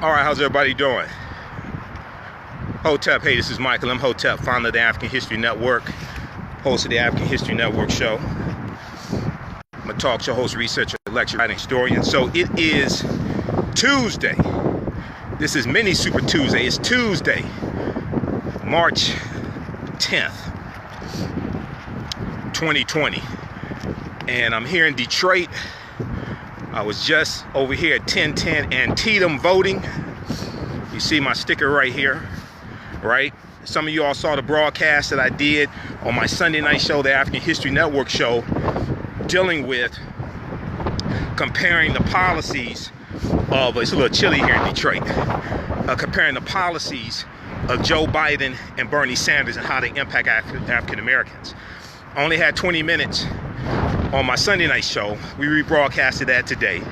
All right, how's everybody doing? Imhotep, hey, this is Michael Imhotep, founder of the African History Network, host of the African History Network show. I'm a talk show host, researcher, lecturer, writing historian. So it is Tuesday. This is Mini Super Tuesday. It's Tuesday, March 10th, 2020. And I'm here in Detroit. I was just over here at 1010 Antietam voting. You see my sticker right here, right? Some of you all saw the broadcast that I did on my Sunday night show, the African History Network show, dealing with comparing the policies of, it's a little chilly here in Detroit, comparing the policies of Joe Biden and Bernie Sanders and how they impact African Americans. I only had 20 minutes on my Sunday night show. We rebroadcasted that today.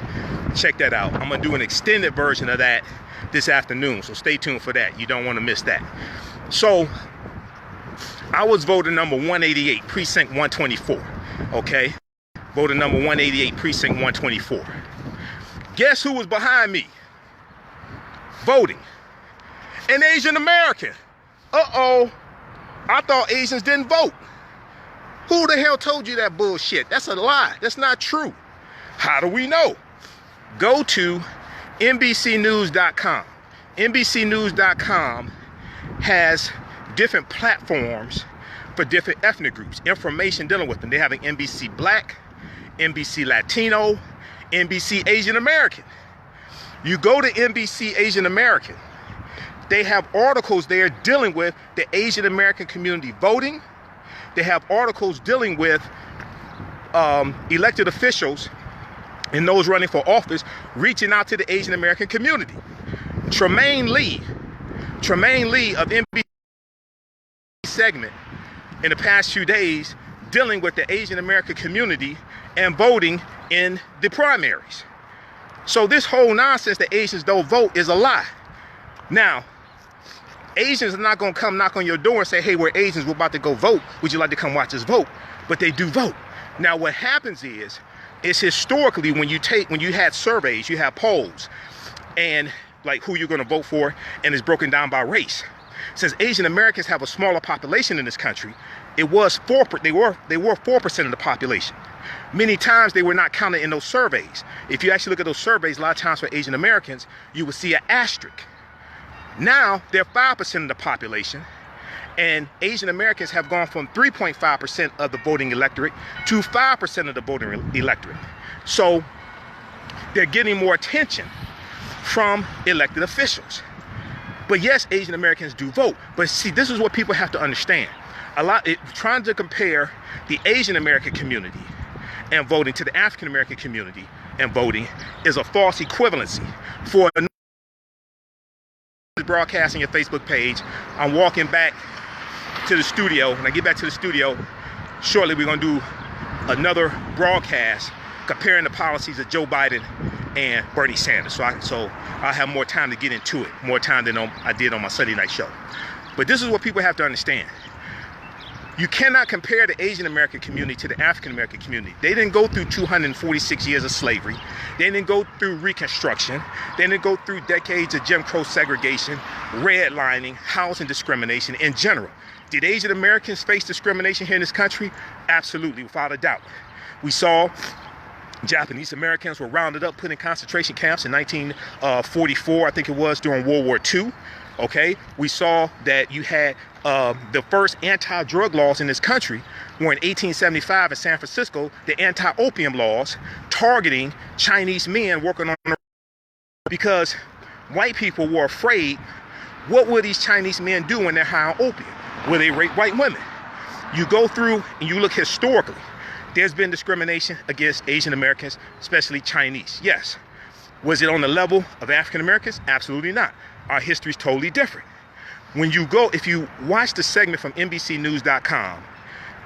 Check that out. I'm gonna do an extended version of that this afternoon, so stay tuned for that. You don't want to miss that. So I was voter number 188, precinct 124. Okay, voter number 188, precinct 124. Guess who was behind me voting? An Asian American. Uh-oh, I thought Asians didn't vote. Who the hell told you that bullshit? That's a lie. That's not true. How do we know? Go to NBCnews.com. NBCnews.com has different platforms for different ethnic groups, information dealing with them. They have an NBC Black, NBC Latino, NBC Asian American. You go to NBC Asian American, they have articles there dealing with the Asian American community voting. They have articles dealing with elected officials and those running for office reaching out to the Asian American community. Tremaine Lee of NBC segment in the past few days dealing with the Asian American community and voting in the primaries. So this whole nonsense that Asians don't vote is a lie. Now, Asians are not going to come knock on your door and say, hey, we're Asians, we're about to go vote. Would you like to come watch us vote? But they do vote. Now, what happens is historically when you had surveys, you have polls, and like who you're going to vote for, and it's broken down by race. Since Asian Americans have a smaller population in this country, they were 4% of the population. Many times they were not counted in those surveys. If you actually look at those surveys, a lot of times for Asian Americans, you would see an asterisk. Now they're 5% of the population, and Asian Americans have gone from 3.5% of the voting electorate to 5% of the voting electorate. So they're getting more attention from elected officials. But yes, Asian Americans do vote. But see, this is what people have to understand. Trying to compare the Asian American community and voting to the African American community and voting is a false equivalency. For broadcasting your Facebook page, I'm walking back to the studio. When I get back to the studio shortly, we're going to do another broadcast comparing the policies of Joe Biden and Bernie Sanders. So I'll have more time to get into it, more time than I did on my Sunday night show. But this is what people have to understand. You cannot compare the Asian American community to the African American community. They didn't go through 246 years of slavery. They didn't go through Reconstruction. They didn't go through decades of Jim Crow segregation, redlining, housing discrimination in general. Did Asian Americans face discrimination here in this country? Absolutely, without a doubt. We saw Japanese Americans were rounded up, put in concentration camps in 1944, I think it was, during World War II. Okay, we saw that you had the first anti-drug laws in this country were in 1875 in San Francisco, the anti-opium laws targeting Chinese men working on the because white people were afraid. What will these Chinese men do when they're high on opium? Will they rape white women? You go through and you look historically, there's been discrimination against Asian Americans, especially Chinese. Yes. Was it on the level of African Americans? Absolutely not. Our history is totally different. When you go, if you watch the segment from NBCnews.com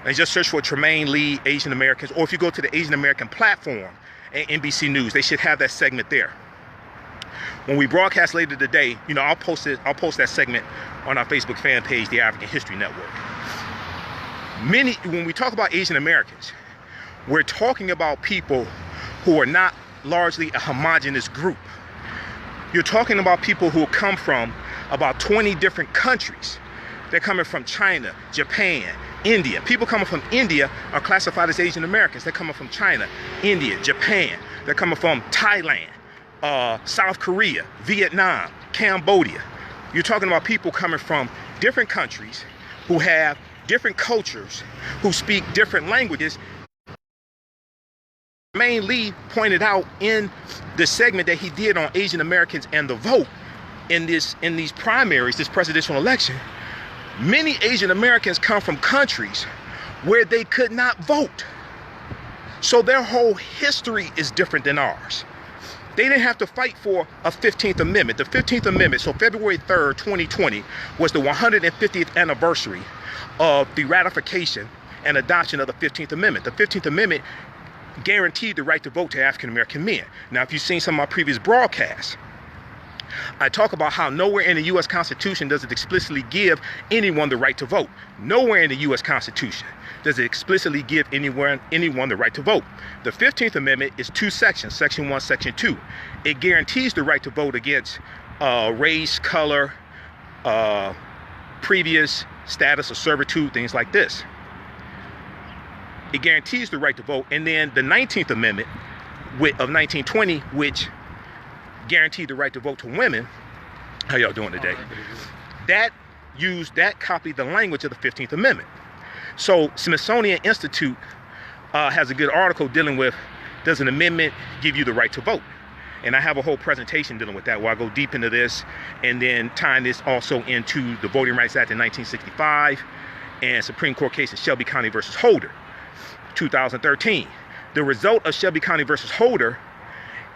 and just search for Tremaine Lee, Asian Americans, or if you go to the Asian American platform at NBC News, they should have that segment there. When we broadcast later today, I'll post that segment on our Facebook fan page, the African History Network. When we talk about Asian Americans, we're talking about people who are not largely a homogenous group. You're talking about people who come from about 20 different countries. They're coming from China, Japan, India. People coming from India are classified as Asian Americans. They're coming from China, India, Japan. They're coming from Thailand, South Korea, Vietnam, Cambodia. You're talking about people coming from different countries who have different cultures, who speak different languages. Jermaine Lee pointed out in the segment that he did on Asian Americans and the vote in these primaries, this presidential election, many Asian Americans come from countries where they could not vote. So their whole history is different than ours. They didn't have to fight for a 15th Amendment. The 15th Amendment, so February 3rd, 2020, was the 150th anniversary of the ratification and adoption of the 15th Amendment. The 15th Amendment guaranteed the right to vote to African American men. Now, if you've seen some of my previous broadcasts, I talk about how nowhere in the U.S. Constitution does it explicitly give anyone the right to vote. Nowhere in the U.S. Constitution does it explicitly give anyone the right to vote. The 15th Amendment is 2 sections, Section 1, Section 2. It guarantees the right to vote against race, color, previous status of servitude, things like this. It guarantees the right to vote. And then the 19th Amendment of 1920, which guaranteed the right to vote to women. How y'all doing today? That copied the language of the 15th Amendment. So Smithsonian Institute has a good article dealing with, does an amendment give you the right to vote? And I have a whole presentation dealing with that where I go deep into this, and then tying this also into the Voting Rights Act in 1965 and Supreme Court case of Shelby County versus Holder, 2013. The result of Shelby County versus Holder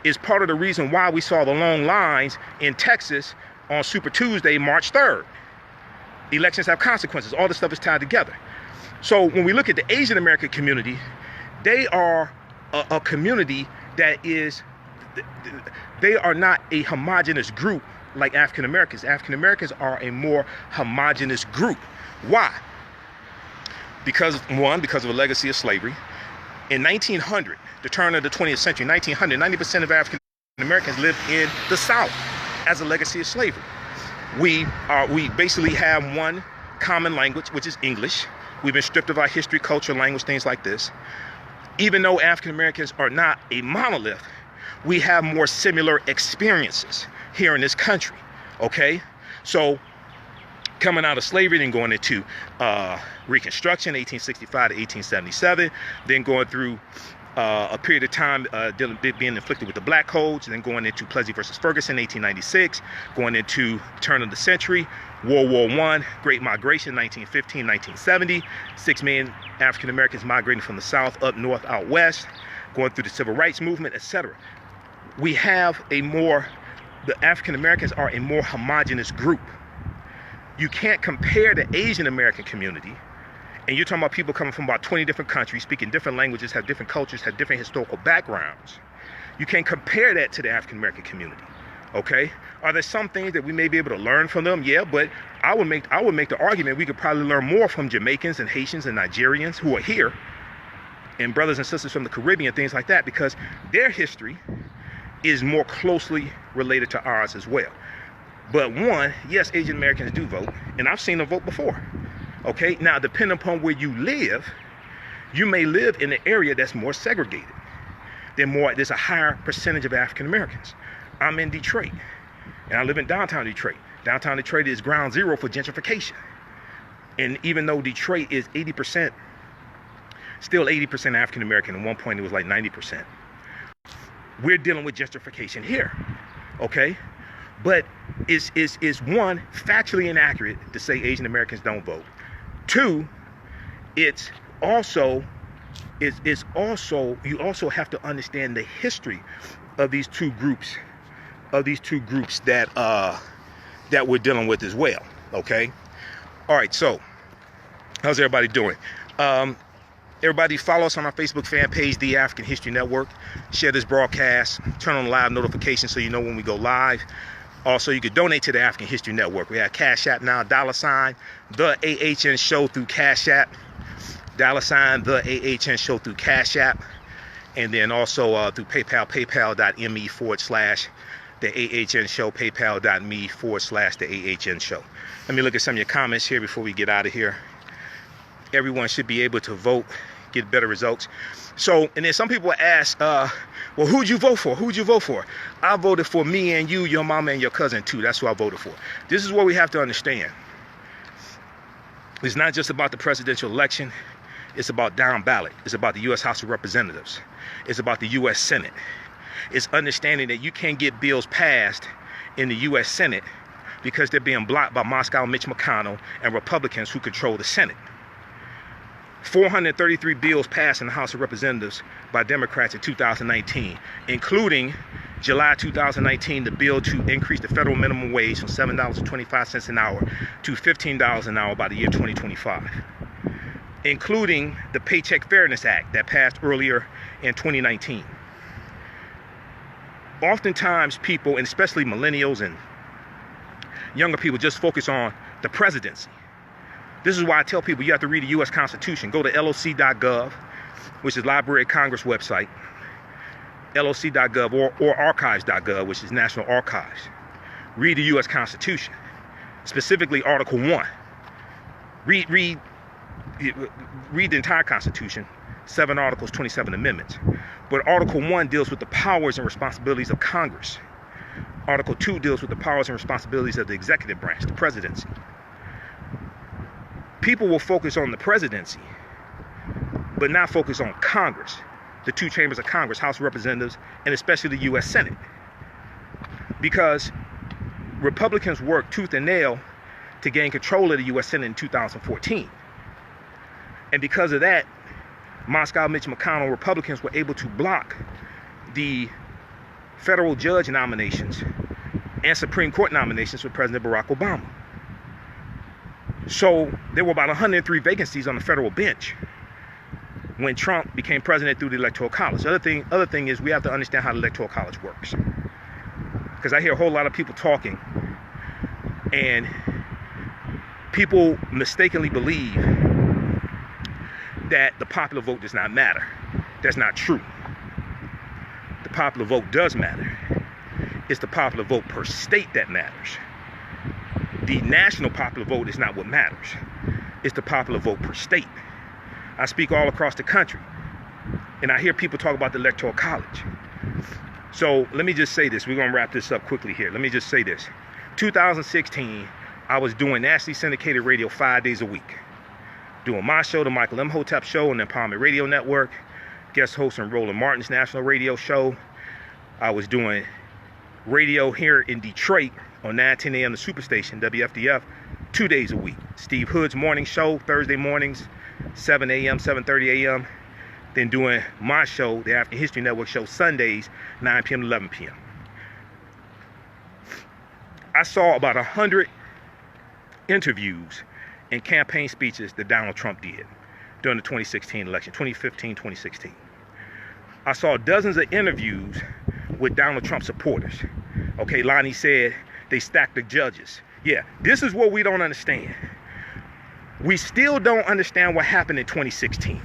is part of the reason why we saw the long lines in Texas on Super Tuesday, March 3rd. Elections have consequences. All this stuff is tied together. So when we look at the Asian American community, they are a community that is, they are not a homogenous group like African Americans. African Americans are a more homogenous group. Why? Because of a legacy of slavery. In 1900, the turn of the 20th century, 1900, 90% of African Americans lived in the South as a legacy of slavery. We basically have one common language, which is English. We've been stripped of our history, culture, language, things like this. Even though African Americans are not a monolith, we have more similar experiences here in this country, okay? So coming out of slavery, then going into Reconstruction, 1865 to 1877, then going through a period of time being inflicted with the black codes, and then going into Plessy versus Ferguson, 1896, going into turn of the century, World War I, Great Migration, 1915, 1970, 6 million African Americans migrating from the South up north, out west, going through the Civil Rights Movement, etc. We have the African Americans are a more homogenous group. You can't compare the Asian American community, and you're talking about people coming from about 20 different countries, speaking different languages, have different cultures, have different historical backgrounds. You can't compare that to the African American community, okay? Are there some things that we may be able to learn from them? Yeah, but I would make the argument we could probably learn more from Jamaicans and Haitians and Nigerians who are here, and brothers and sisters from the Caribbean, things like that, because their history is more closely related to ours as well. But one, yes, Asian Americans do vote, and I've seen them vote before. Okay, now depending upon where you live, you may live in an area that's more segregated. There's a higher percentage of African Americans. I'm in Detroit, and I live in downtown Detroit. Downtown Detroit is ground zero for gentrification. And even though Detroit is 80%, still 80% African American, at one point it was like 90%. We're dealing with gentrification here, okay? But is one, factually inaccurate to say Asian Americans don't vote. Two, you also have to understand the history of these two groups that we're dealing with as well. Okay. All right. So, how's everybody doing? Everybody follow us on our Facebook fan page, The African History Network. Share this broadcast. Turn on live notifications so you know when we go live. Also, you could donate to the African History Network. We have Cash App now, $, the AHN Show through Cash App, $, the AHN Show through Cash App, and then also through PayPal, paypal.me/the the AHN Show, paypal.me/the AHN Show. Let me look at some of your comments here before we get out of here. Everyone should be able to vote, get better results. So, and then some people ask, well, who'd you vote for? Who'd you vote for? I voted for me and you, your mama and your cousin too. That's who I voted for. This is what we have to understand. It's not just about the presidential election. It's about down ballot. It's about the U.S. House of Representatives. It's about the U.S. Senate. It's understanding that you can't get bills passed in the U.S. Senate because they're being blocked by Moscow Mitch McConnell and Republicans who control the Senate. 433 bills passed in the House of Representatives by Democrats in 2019, including July 2019, the bill to increase the federal minimum wage from $7.25 an hour to $15 an hour by the year 2025, including the Paycheck Fairness Act that passed earlier in 2019. Oftentimes people, and especially millennials and younger people, just focus on the presidency. This is why I tell people you have to read the U.S. Constitution. Go to loc.gov, which is Library of Congress website, loc.gov, or archives.gov, which is National Archives. Read the U.S. Constitution, specifically Article 1. Read the entire Constitution, 7 articles, 27 amendments. But Article 1 deals with the powers and responsibilities of Congress. Article 2 deals with the powers and responsibilities of the executive branch, the presidency. People will focus on the presidency, but not focus on Congress, the two chambers of Congress, House of Representatives, and especially the U.S. Senate. Because Republicans worked tooth and nail to gain control of the U.S. Senate in 2014. And because of that, Moscow Mitch McConnell Republicans were able to block the federal judge nominations and Supreme Court nominations for President Barack Obama. So there were about 103 vacancies on the federal bench when Trump became president through the Electoral College. The other thing is we have to understand how the Electoral College works. Because I hear a whole lot of people talking, and people mistakenly believe that the popular vote does not matter. That's not true. The popular vote does matter. It's the popular vote per state that matters. The national popular vote is not what matters. It's the popular vote per state. I speak all across the country, and I hear people talk about the Electoral College. So let me just say this. We're going to wrap this up quickly here. Let me just say this. 2016, I was doing nationally syndicated radio 5 days a week. Doing my show, the Michael Imhotep Show on the Empowerment Radio Network. Guest host on Roland Martin's national radio show. I was doing radio here in Detroit on 910 a.m. the Superstation, WFDF, 2 days a week. Steve Hood's morning show, Thursday mornings, 7 a.m., 7:30 a.m. Then doing my show, the African History Network show, Sundays, 9 p.m. to 11 p.m. I saw about 100 interviews and campaign speeches that Donald Trump did during the 2016 election, 2015, 2016. I saw dozens of interviews with Donald Trump supporters. Okay, Lonnie said they stacked the judges. Yeah, this is what we don't understand. We still don't understand what happened in 2016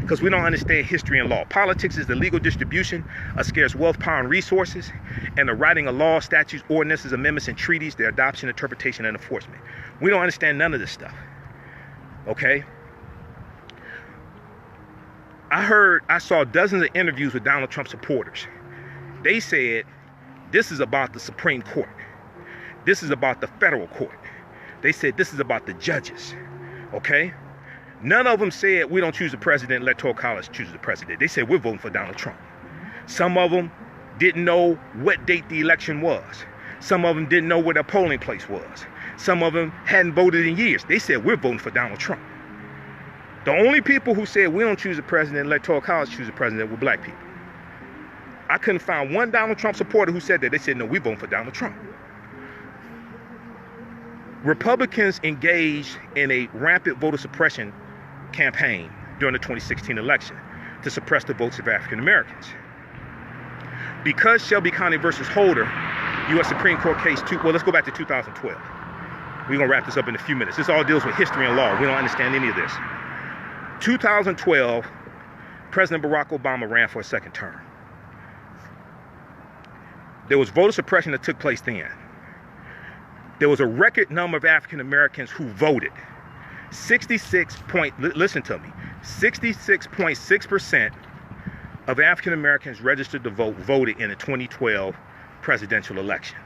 because we don't understand history and law. Politics is the legal distribution of scarce wealth, power, and resources, and the writing of laws, statutes, ordinances, amendments, and treaties, their adoption, interpretation, and enforcement. We don't understand none of this stuff. Okay? I saw dozens of interviews with Donald Trump supporters. They said, this is about the Supreme Court. This is about the federal court. They said this is about the judges. Okay? None of them said we don't choose the president, Electoral College chooses the president. They said we're voting for Donald Trump. Some of them didn't know what date the election was. Some of them didn't know where their polling place was. Some of them hadn't voted in years. They said we're voting for Donald Trump. The only people who said we don't choose the president, Electoral College choose the president were black people. I couldn't find one Donald Trump supporter who said that. They said, no, we're voting for Donald Trump. Republicans engaged in a rampant voter suppression campaign during the 2016 election to suppress the votes of African Americans. Because Shelby County versus Holder, U.S. Supreme Court case 2, well, let's go back to 2012. We're going to wrap this up in a few minutes. This all deals with history and law. We don't understand any of this. 2012, President Barack Obama ran for a second term. There was voter suppression that took place then. There was a record number of African Americans who voted. 66.6% of African Americans registered to vote voted in the 2012 presidential election.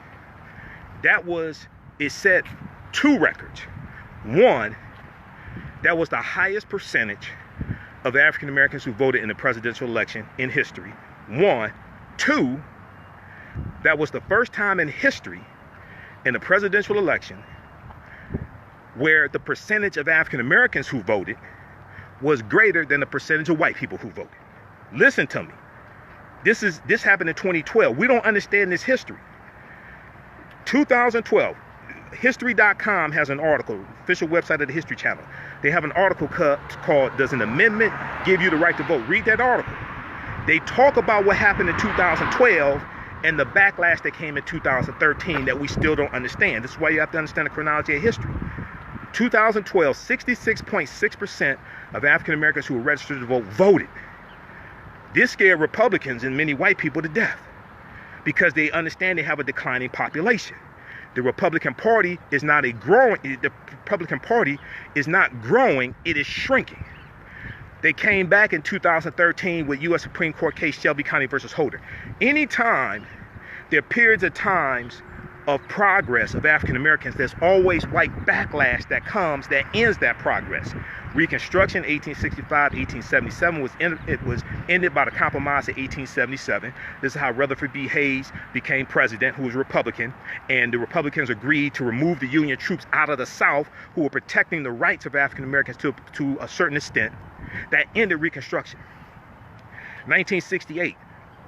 It set two records. One, that was the highest percentage of African Americans who voted in the presidential election in history. One. Two, that was the first time in history in the presidential election where the percentage of African Americans who voted was greater than the percentage of white people who voted. Listen to me. This happened in 2012. We don't understand this history. 2012, history.com has an article, official website of the History Channel. They have an article called "Does an Amendment Give You the Right to Vote?" Read that article. They talk about what happened in 2012 and the backlash that came in 2013 that we still don't understand. This is why you have to understand the chronology of history. 2012, 66.6% of African Americans who were registered to vote voted. This scared Republicans and many white people to death because they understand they have a declining population. The Republican Party is not growing, it is shrinking. They came back in 2013 with U.S. Supreme Court case Shelby County versus Holder. Anytime there are periods of times of progress of African Americans, there's always white backlash that comes that ends that progress. Reconstruction, 1865, 1877 was ended by the compromise of 1877. This is how Rutherford B. Hayes became president, who was Republican, and the Republicans agreed to remove the Union troops out of the South who were protecting the rights of African Americans to a certain extent. That ended Reconstruction. 1968,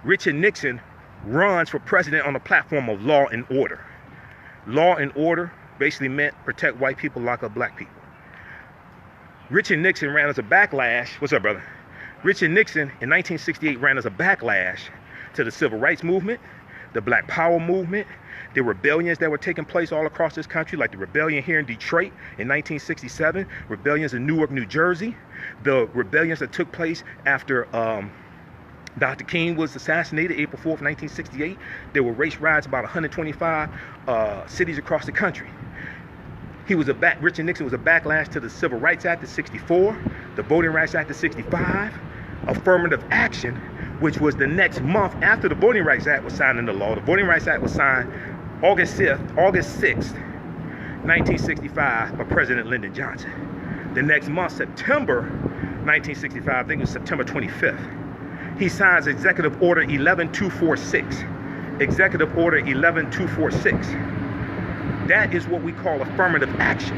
Richard Nixon runs for president on the platform of law and order. Law and order basically meant protect white people, lock up black people. Richard Nixon ran as a backlash. What's up, brother? Richard Nixon in 1968 ran as a backlash to the civil rights movement, the Black Power movement, the rebellions that were taking place all across this country, like the rebellion here in Detroit in 1967, rebellions in Newark, New Jersey, the rebellions that took place after Dr. King was assassinated April 4th, 1968. There were race riots about 125 cities across the country. Richard Nixon was a backlash to the Civil Rights Act of 64, the Voting Rights Act of 65, affirmative action, which was the next month after the Voting Rights Act was signed into law. The Voting Rights Act was signed August 6th, 1965 by President Lyndon Johnson. The next month, September 1965, I think it was September 25th, he signs Executive Order 11246. Executive Order 11246. That is what we call affirmative action.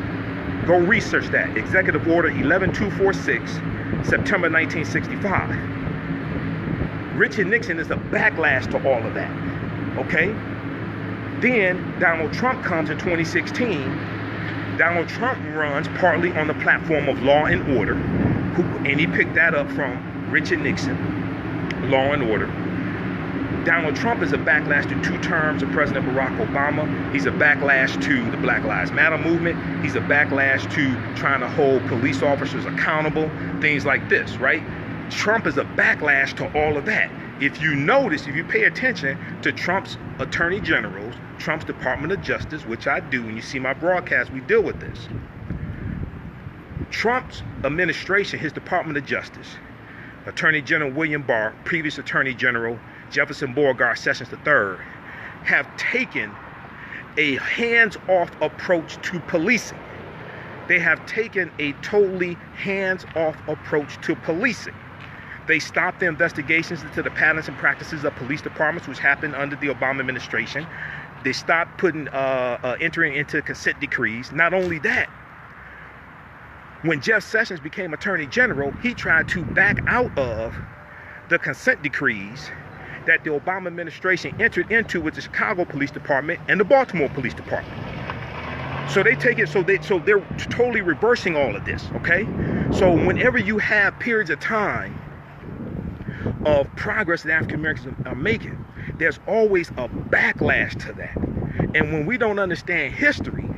Go research that. Executive Order 11246, September 1965. Richard Nixon is a backlash to all of that. Okay? Then Donald Trump comes in 2016. Donald Trump runs partly on the platform of law and order, and he picked that up from Richard Nixon, law and order. Donald Trump is a backlash to 2 terms of President Barack Obama. He's a backlash to the Black Lives Matter movement. He's a backlash to trying to hold police officers accountable, things like this, right? Trump is a backlash to all of that. If you notice, if you pay attention to Trump's attorney generals, Trump's Department of Justice, which I do, when you see my broadcast, we deal with this. Trump's administration, his Department of Justice, Attorney General William Barr, previous Attorney General Jefferson Beauregard Sessions III, have taken a hands-off approach to policing. They have taken a totally hands-off approach to policing. They stopped the investigations into the patterns and practices of police departments, which happened under the Obama administration. They stopped entering into consent decrees. Not only that, when Jeff Sessions became Attorney General, he tried to back out of the consent decrees that the Obama administration entered into with the Chicago Police Department and the Baltimore Police Department. So they take it, so they're totally reversing all of this, okay? So whenever you have periods of time of progress that African Americans are making, there's always a backlash to that. And when we don't understand history,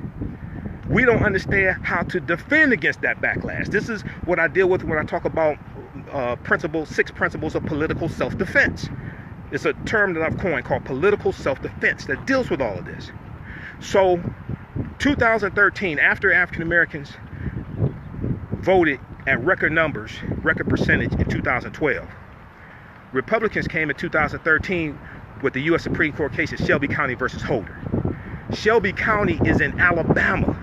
we don't understand how to defend against that backlash. This is what I deal with when I talk about 6 principles of political self-defense. It's a term that I've coined called political self-defense that deals with all of this. So 2013, after African Americans voted at record numbers, record percentage in 2012, Republicans came in 2013 with the U.S. Supreme Court case of Shelby County versus Holder. Shelby County is in Alabama.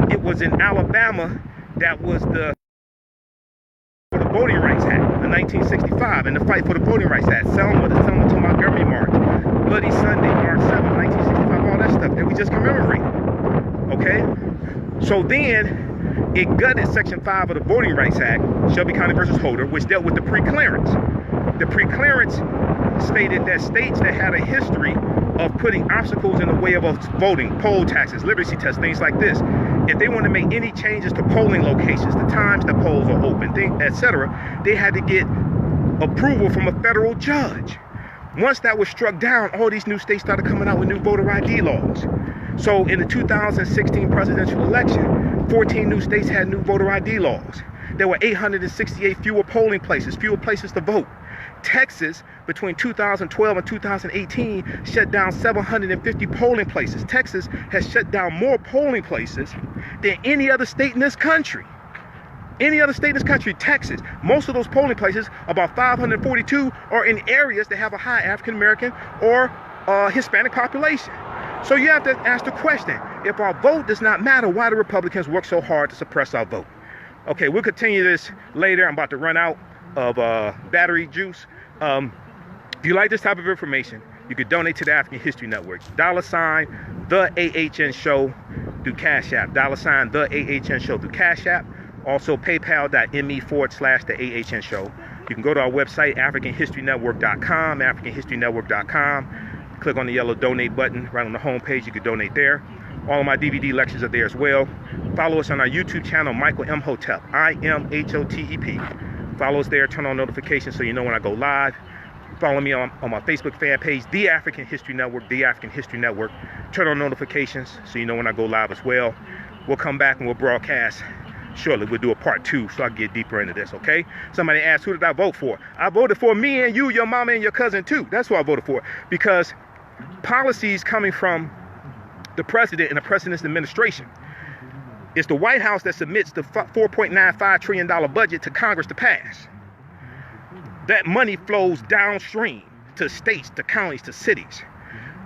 It was in Alabama that was the Voting Rights Act of 1965 and the fight for the Voting Rights Act. Selma to Montgomery March, Bloody Sunday, March 7, 1965, all that stuff that we just commemorated. Okay? So then it gutted Section 5 of the Voting Rights Act, Shelby County versus Holder, which dealt with the pre-clearance. The pre-clearance stated that states that had a history of putting obstacles in the way of us voting, poll taxes, literacy tests, things like this, if they want to make any changes to polling locations, the times the polls are open, etc., they had to get approval from a federal judge. Once that was struck down, all these new states started coming out with new voter ID laws. So in the 2016 presidential election, 14 new states had new voter ID laws. There were 868 fewer polling places, fewer places to vote. Texas, between 2012 and 2018, shut down 750 polling places. Texas has shut down more polling places than any other state in this country. Any other state in this country, Texas. Most of those polling places, about 542, are in areas that have a high African American or Hispanic population. So you have to ask the question, if our vote does not matter, why do Republicans work so hard to suppress our vote? Okay, we'll continue this later. I'm about to run out of battery juice. If you like this type of information, you could donate to the African History Network. $ the AHN Show through Cash App. $ the AHN Show through Cash App. Also paypal.me/the AHN Show. You can go to our website, AfricanHistoryNetwork.com, AfricanHistoryNetwork.com. Click on the yellow donate button right on the home page. You can donate there. All of my DVD lectures are there as well. Follow us on our YouTube channel, Michael Imhotep, IMHOTEP. Follow us there, turn on notifications so you know when I go live. Follow me on my Facebook fan page, The African History Network, The African History Network. Turn on notifications so you know when I go live as well. We'll come back and we'll broadcast shortly. We'll do a part 2 so I can get deeper into this, okay? Somebody asked, who did I vote for? I voted for me and you, your mama and your cousin too. That's who I voted for, because policies coming from the president and the president's administration. It's the White House that submits the $4.95 trillion budget to Congress to pass. That money flows downstream to states, to counties, to cities.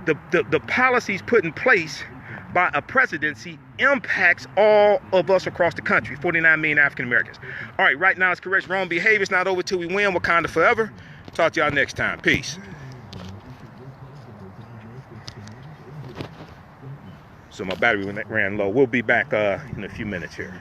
The policies put in place by a presidency impacts all of us across the country, 49 million African Americans. All right, right now it's correct wrong behavior. It's not over till we win. Wakanda forever. Talk to y'all next time. Peace. So my battery ran low. We'll be back in a few minutes here.